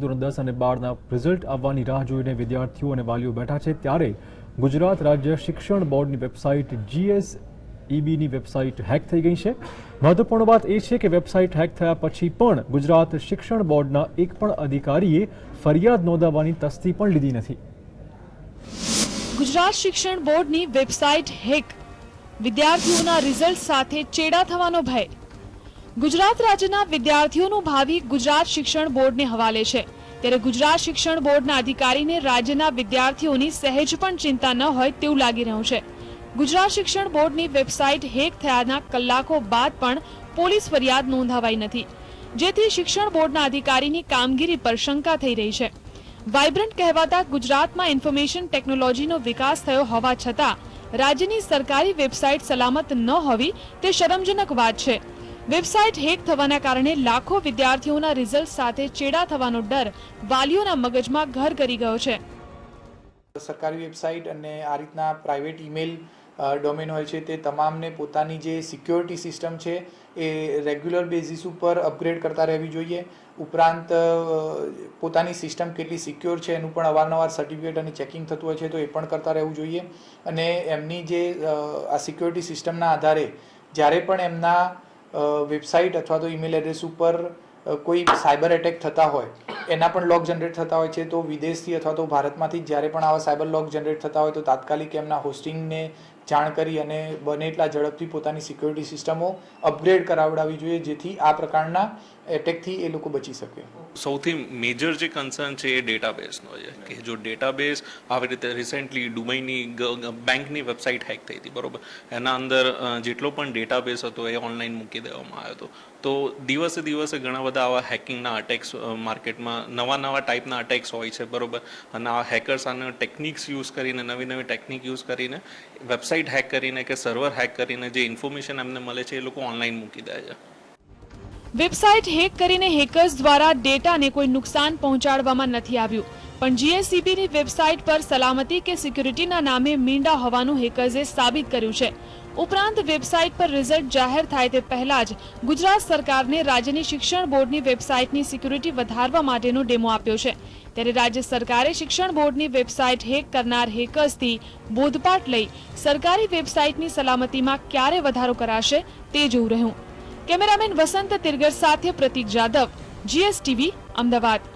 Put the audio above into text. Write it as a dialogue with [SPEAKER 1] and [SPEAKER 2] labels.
[SPEAKER 1] ધોરણ 10 અને 12ના રિઝલ્ટ આવવાની રાહ જોઈને વિદ્યાર્થીઓ અને વાલીઓ બેઠા છે ત્યારે ગુજરાત રાજ્ય શિક્ષણ બોર્ડની વેબસાઇટ GSEBની વેબસાઇટ હેક થઈ ગઈ છે। મહત્વપૂર્ણ વાત એ છે કે વેબસાઇટ હેક થયા પછી પણ ગુજરાત શિક્ષણ બોર્ડના એક પણ અધિકારીએ ફરિયાદ નોંધાવવાની તસ્દી પણ લીધી નથી।
[SPEAKER 2] ગુજરાત શિક્ષણ બોર્ડની વેબસાઇટ હેક, વિદ્યાર્થીઓના રિઝલ્ટ સાથે ચેડા થવાનો ભય। ગુજરાત રાજ્યના વિદ્યાર્થીઓનું ભાવિ ગુજરાત શિક્ષણ બોર્ડને હવાલે છે ત્યારે ગુજરાત શિક્ષણ બોર્ડના અધિકારીને રાજ્યના વિદ્યાર્થીઓની સહેજ પણ ચિંતા ન હોય તેવું લાગી રહ્યું છે। ગુજરાત શિક્ષણ બોર્ડની વેબસાઇટ હેક થયાના કલાકો બાદ પણ પોલીસ ફરિયાદ નોંધાવાઈ નથી, જેથી શિક્ષણ બોર્ડના અધિકારીની કામગીરી પર શંકા થઈ રહી છે। વાઇબ્રન્ટ કહેવાતા ગુજરાતમાં ઇન્ફોર્મેશન ટેકનોલોજીનો વિકાસ થયો હોવા છતાં રાજ્યની સરકારી વેબસાઇટ સલામત ન હોવી તે શરમજનક વાત છે। વેબસાઇટ હેક થવાના કારણે લાખો વિદ્યાર્થીઓના રિઝલ્ટ સાથે ચેડા થવાનો ડર વાલીઓના મગજમાં ઘર કરી ગયો છે।
[SPEAKER 3] સરકારી વેબસાઇટ અને આ રીતના પ્રાઇવેટ ઈમેલ ડોમેન હોય છે તે તમામને પોતાની જે સિક્યોરિટી સિસ્ટમ છે એ રેગ્યુલર બેઝિસ ઉપર અપગ્રેડ કરતા રહેવી જોઈએ। ઉપરાંત પોતાની સિસ્ટમ કેટલી સિક્યોર છે એનું પણ અવારનવાર સર્ટિફિકેટ અને ચેકિંગ થતું હોય છે તો એ પણ કરતા રહેવું જોઈએ। અને એમની જે આ સિક્યોરિટી સિસ્ટમના આધારે જ્યારે પણ એમના વેબસાઇટ અથવા તો ઈમેલ એડ્રેસ ઉપર કોઈ સાયબર એટેક થતા હોય એના પણ લોગ જનરેટ થતા હોય છે તો વિદેશથી અથવા તો ભારતમાંથી જ્યારે પણ આવા સાયબર લોગ જનરેટ થતા હોય તો તાત્કાલિક એમના હોસ્ટિંગને જાણ કરી અને બને એટલા ઝડપથી પોતાની સિક્યોરિટી સિસ્ટમો અપગ્રેડ કરાવડાવવી જોઈએ જેથી આ પ્રકારના એટેકથી એ લોકો બચી શકે।
[SPEAKER 4] સૌથી મેજર જે કન્સર્ન છે એ ડેટાબેઝનો છે કે જો ડેટાબેઝ આવી રીતે રિસેન્ટલી દુબઈની બેંકની વેબસાઇટ હેક થઈ હતી, બરાબર, એના અંદર જેટલો પણ ડેટાબેઝ હતો એ ઓનલાઈન મૂકી દેવામાં આવ્યો હતો। તો દિવસે દિવસે ઘણા બધા આવા હેકિંગના અટેક્સ માર્કેટમાં નવા ટાઈપના અટેક્સ હોય છે, બરાબર, અને આ હેકર્સ આને ટેકનિક્સ યુઝ કરીને નવી ટેકનિક યુઝ કરીને વેબસાઇટ હેક કરીને કે સર્વર હેક કરીને જે ઇન્ફોર્મેશન એમને મળે છે એ લોકો ઓનલાઈન મૂકી દે છે।
[SPEAKER 2] વેબસાઇટ હેક કરીને હેકર્સ દ્વારા ડેટાને કોઈ નુકસાન પહોંચાડવામાં નથી આવ્યું, પણ GSEBની વેબસાઇટ પર સલામતી કે સિક્યુરિટીના નામે મીંડા હોવાનું હેકર્સે સાબિત કર્યું છે। ઉપરાંત વેબસાઇટ પર રિઝલ્ટ જાહેર થાય તે પહેલા જ ગુજરાત સરકારને રાજ્યની શિક્ષણ બોર્ડની વેબસાઇટની સિક્યુરિટી વધારવા માટેનો ડેમો આપ્યો છે ત્યારે રાજ્ય સરકારે શિક્ષણ બોર્ડની વેબસાઇટ હેક કરનાર હેકર્સથી બોધપાઠ લઈ સરકારી વેબસાઇટની સલામતીમાં ક્યારે વધારો કરાશે તે જોવું રહ્યું। કેમેરામેન વસંત તિરગર સાથે પ્રતીક જાદવ, GSTV, અમદાવાદ।